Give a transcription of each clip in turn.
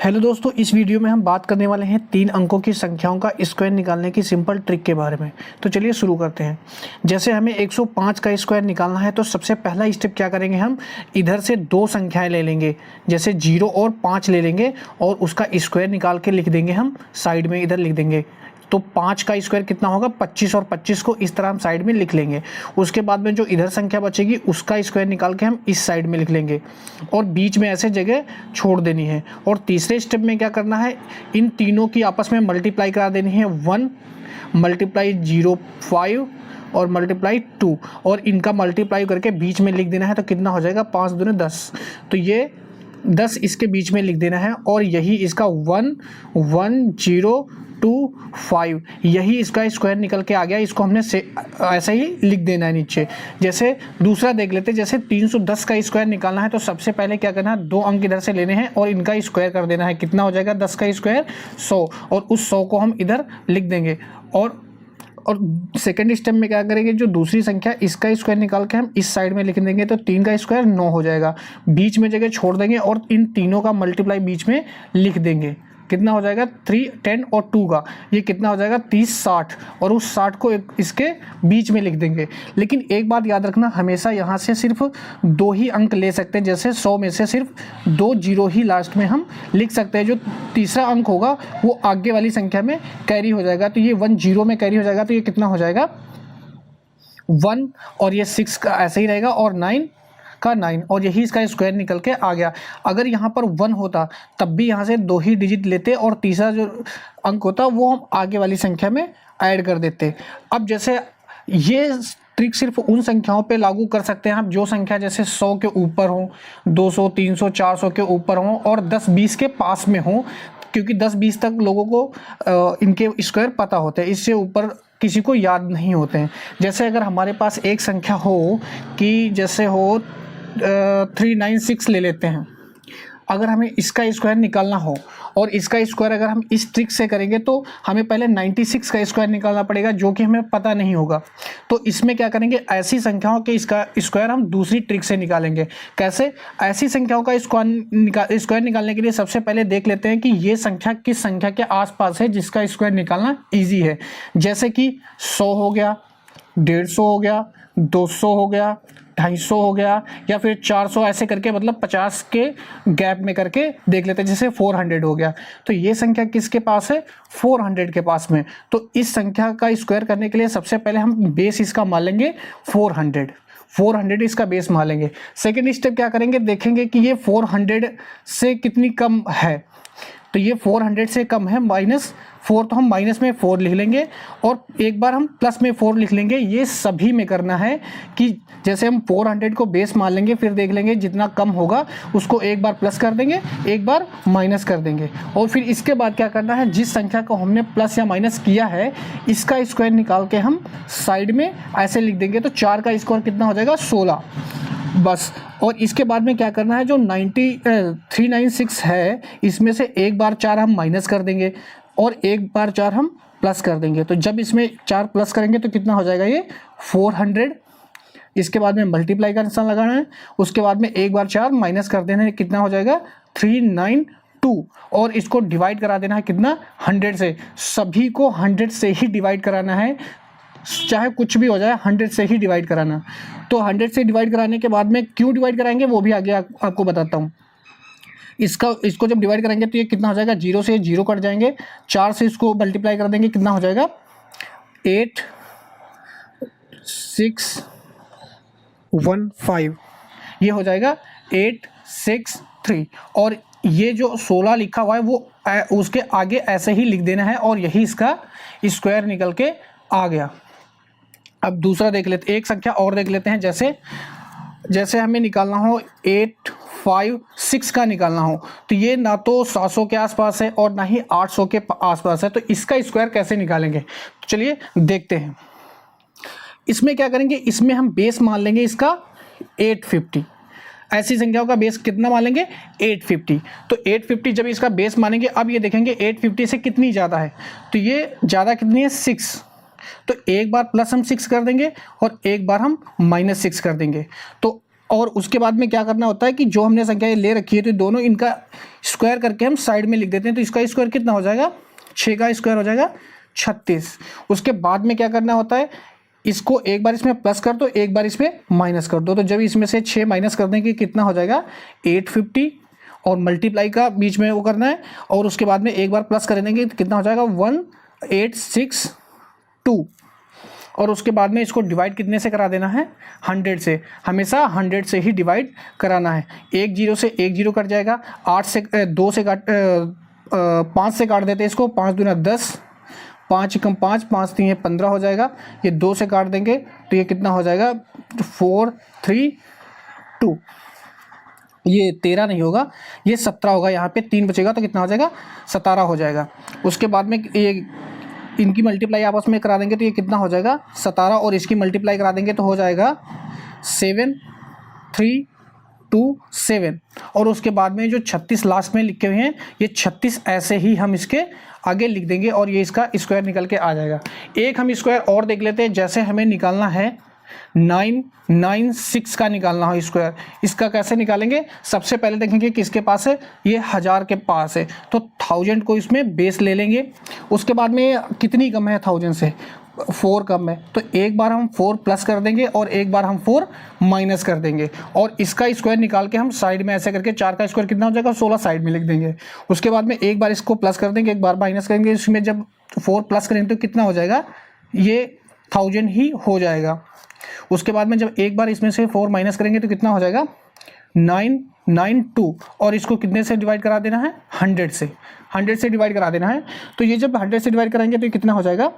Hello दोस्तों, इस video में हम बात करने वाले हैं 3 अंकों की संख्याओं का स्क्वायर निकालने की सिंपल ट्रिक के बारे में। तो चलिए शुरू करते हैं। जैसे हमें 105 का स्क्वायर निकालना है तो सबसे पहला स्टेप क्या करेंगे, हम इधर से 2 संख्याएं ले लेंगे, जैसे 0 और 5 ले लेंगे और उसका स्क्वायर निकाल के लिख देंगे, हम साइड में इधर लिख देंगे। तो 5 का स्क्वायर कितना होगा, 25, और 25 को इस तरह हम साइड में लिख लेंगे। उसके बाद में जो इधर संख्या बचेगी उसका स्क्वायर निकाल के हम इस साइड में लिख लेंगे और बीच में ऐसे जगह छोड़ देनी है। और तीसरे स्टेप में क्या करना है, इन तीनों की आपस में मल्टीप्लाई करा देनी है। 1 मल्टीप्लाई 0.5 और मल्टीप्लाई 2, और इनका मल्टीप्लाई करके बीच में लिख देना है। तो कितना हो जाएगा, 5 दूनी 10। तो ये 10 इसके बीच में लिख देना है और यही इसका 11025, यही इसका स्क्वायर निकल के आ गया। इसको हमने ऐसे ही लिख देना है नीचे। जैसे दूसरा देख लेते हैं, जैसे 310 का स्क्वायर निकालना है तो सबसे पहले क्या करना है, 2 अंक इधर से लेने हैं और इनका स्क्वायर कर देना है। कितना हो जाएगा, 10 का स्क्वायर 100, और उस 100 को हम इधर लिख देंगे। और सेकेंड स्टेप में क्या करेंगे, जो दूसरी संख्या इसका स्क्वायर निकाल के हम इस साइड में लिख देंगे। तो 3 का स्क्वायर 9 हो जाएगा, बीच में जगह छोड़ देंगे और इन तीनों का मल्टीप्लाई बीच में लिख देंगे। कितना हो जाएगा, 3, 10 और 2 का ये कितना हो जाएगा, 30, 60, और उस 60 को इसके बीच में लिख देंगे। लेकिन एक बात याद रखना, हमेशा यहाँ से सिर्फ 2 ही अंक ले सकते हैं। जैसे 100 में से सिर्फ 2 जीरो ही लास्ट में हम लिख सकते हैं। जो तीसरा अंक होगा वो आगे वाली संख्या में कैरी हो जाएगा। तो ये 1 0 में कैरी हो जाएगा। तो ये कितना हो जाएगा, 1, और ये 6 का ऐसे ही रहेगा, और 9 का 9, और यही इसका स्क्वायर निकल के आ गया। अगर यहाँ पर 1 होता तब भी यहाँ से 2 ही डिजिट लेते और तीसरा जो अंक होता वो हम आगे वाली संख्या में ऐड कर देते। अब जैसे ये ट्रिक सिर्फ उन संख्याओं पे लागू कर सकते हैं आप जो संख्या जैसे 100 के ऊपर हो, 200, 300, 400 के ऊपर हो और 10-20 के पास में हो, क्योंकि 10-20 तक लोगों को इनके स्क्वायर पता होते हैं, इससे ऊपर किसी को याद नहीं होते हैं। जैसे अगर हमारे पास एक संख्या हो कि जैसे हो 396 ले लेते हैं, अगर हमें इसका स्क्वायर निकालना हो और इसका स्क्वायर अगर हम इस ट्रिक से करेंगे तो हमें पहले 96 का स्क्वायर निकालना पड़ेगा, जो कि हमें पता नहीं होगा। तो इसमें क्या करेंगे, ऐसी संख्याओं के इसका स्क्वायर हम दूसरी ट्रिक से निकालेंगे। कैसे, ऐसी संख्याओं का स्क्वायर निकालने के लिए सबसे पहले देख लेते हैं कि ये संख्या किस संख्या के आसपास है जिसका स्क्वायर निकालना ईजी है। जैसे कि 100 हो गया, 150 हो गया, 200 हो गया, 250 हो गया, या फिर 400, ऐसे करके मतलब 50 के गैप में करके देख लेते हैं। जैसे 400 हो गया, तो ये संख्या किसके पास है, 400 के पास में। तो इस संख्या का स्क्वायर करने के लिए सबसे पहले हम बेस इसका मान लेंगे 400 इसका बेस मान लेंगे। सेकेंड स्टेप क्या करेंगे, देखेंगे कि ये 400 से कितनी कम है। तो ये 400 से कम है, -4, तो हम माइनस में 4 लिख लेंगे और एक बार हम प्लस में 4 लिख लेंगे। ये सभी में करना है कि जैसे हम 400 को बेस मान लेंगे, फिर देख लेंगे जितना कम होगा उसको एक बार प्लस कर देंगे, एक बार माइनस कर देंगे। और फिर इसके बाद क्या करना है, जिस संख्या को हमने प्लस या माइनस किया है इसका स्क्वायर निकाल के हम साइड में ऐसे लिख देंगे। तो 4 का स्क्वायर कितना हो जाएगा, 16, बस। और इसके बाद में क्या करना है, जो 396 है इसमें से एक बार 4 हम माइनस कर देंगे और एक बार 4 हम प्लस कर देंगे। तो जब इसमें 4 प्लस करेंगे तो कितना हो जाएगा, ये 400। इसके बाद में मल्टीप्लाई का निशान लगाना है, उसके बाद में एक बार 4 माइनस कर देना है, कितना हो जाएगा 392, और इसको डिवाइड करा देना है कितना, 100 से। सभी को 100 से ही डिवाइड कराना है, चाहे कुछ भी हो जाए 100 से ही डिवाइड कराना। तो 100 से डिवाइड कराने के बाद में क्यों डिवाइड कराएंगे वो भी आगे आपको बताता हूँ। इसको जब डिवाइड करेंगे तो ये कितना हो जाएगा, 0 से 0 कट जाएंगे, 4 से इसको मल्टीप्लाई कर देंगे, कितना हो जाएगा 8615, ये हो जाएगा 863। और ये जो 16 लिखा हुआ है वो उसके आगे ऐसे ही लिख देना है और यही इसका स्क्वायर निकल के आ गया। अब दूसरा देख लेते, एक संख्या और देख लेते हैं। जैसे हमें निकालना हो 856 का निकालना हो, तो ये ना तो 700 के आसपास है और ना ही 800 के आसपास है। तो इसका स्क्वायर कैसे निकालेंगे, तो चलिए देखते हैं। इसमें क्या करेंगे, इसमें हम बेस मान लेंगे इसका 850। ऐसी संख्याओं का बेस कितना मान लेंगे, 850। तो 850 जब इसका बेस मानेंगे, अब ये देखेंगे 850 से कितनी ज़्यादा है, तो ये ज़्यादा कितनी है, 6। तो एक बार प्लस हम 6 कर देंगे और एक बार हम -6 कर देंगे। तो और उसके बाद में क्या करना होता है कि जो हमने संख्याएं ले रखी है तो दोनों इनका स्क्वायर करके हम साइड में लिख देते हैं। तो इसका स्क्वायर कितना हो जाएगा, 6 का स्क्वायर हो जाएगा 36। उसके बाद में क्या करना होता है, इसको एक बार इसमें प्लस कर दो, एक बार इसमें माइनस कर दो। तो जब इसमें से 6 माइनस कर देंगे कितना हो जाएगा 850, और मल्टीप्लाई का बीच में वो करना है, और उसके बाद में एक बार प्लस कर देंगे तो कितना हो जाएगा 1862। और उसके बाद में इसको डिवाइड कितने से करा देना है, 100 से। हमेशा 100 से ही डिवाइड कराना है। एक जीरो से एक जीरो कट जाएगा, 8 से 2 से काट 5 से काट देते हैं इसको, 5 दूना 10, 5 कम 5, 5 3 15 हो जाएगा। ये 2 से काट देंगे तो ये कितना हो जाएगा 432। ये 13 नहीं होगा, ये 17 होगा। यहाँ पे 3 बचेगा तो कितना हो जाएगा 17 हो जाएगा। उसके बाद में ये इनकी मल्टीप्लाई आपस में करा देंगे तो ये कितना हो जाएगा 17, और इसकी मल्टीप्लाई करा देंगे तो हो जाएगा 7327। और उसके बाद में जो 36 लास्ट में लिखे हुए हैं, ये 36 ऐसे ही हम इसके आगे लिख देंगे और ये इसका स्क्वायर निकल के आ जाएगा। एक हम स्क्वायर और देख लेते हैं। जैसे हमें निकालना है 996 का निकालना हो स्क्वायर, इसका कैसे निकालेंगे, सबसे पहले देखेंगे किसके पास है, ये 1000 के पास है तो 1000 को इसमें बेस ले लेंगे। उसके बाद में कितनी कम है 1000 से, 4 कम है, तो एक बार हम 4 प्लस कर देंगे और एक बार हम 4 माइनस कर देंगे, और इसका स्क्वायर निकाल के हम साइड में ऐसे करके 4 का स्क्वायर कितना हो जाएगा 16 साइड में लिख देंगे। उसके बाद में एक बार इसको प्लस कर देंगे, एक बार माइनस करेंगे। इसमें जब 4 प्लस करेंगे तो कितना हो जाएगा, ये 1000 ही हो जाएगा। उसके बाद में जब एक बार इसमें से 4 माइनस करेंगे तो कितना हो जाएगा 992, और इसको कितने से डिवाइड करा देना है 100 से, 100 से डिवाइड करा देना है। तो ये जब 100 से डिवाइड कराएंगे तो ये कितना हो जाएगा,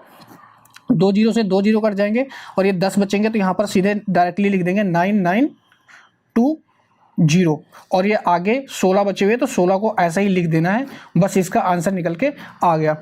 2 जीरो से 2 जीरो कट जाएंगे और ये 10 बचेंगे तो यहाँ पर सीधे डायरेक्टली लिख देंगे 9920, और ये आगे 16 बचे हुए तो 16 को ऐसा ही लिख देना है। बस इसका आंसर निकल के आ गया।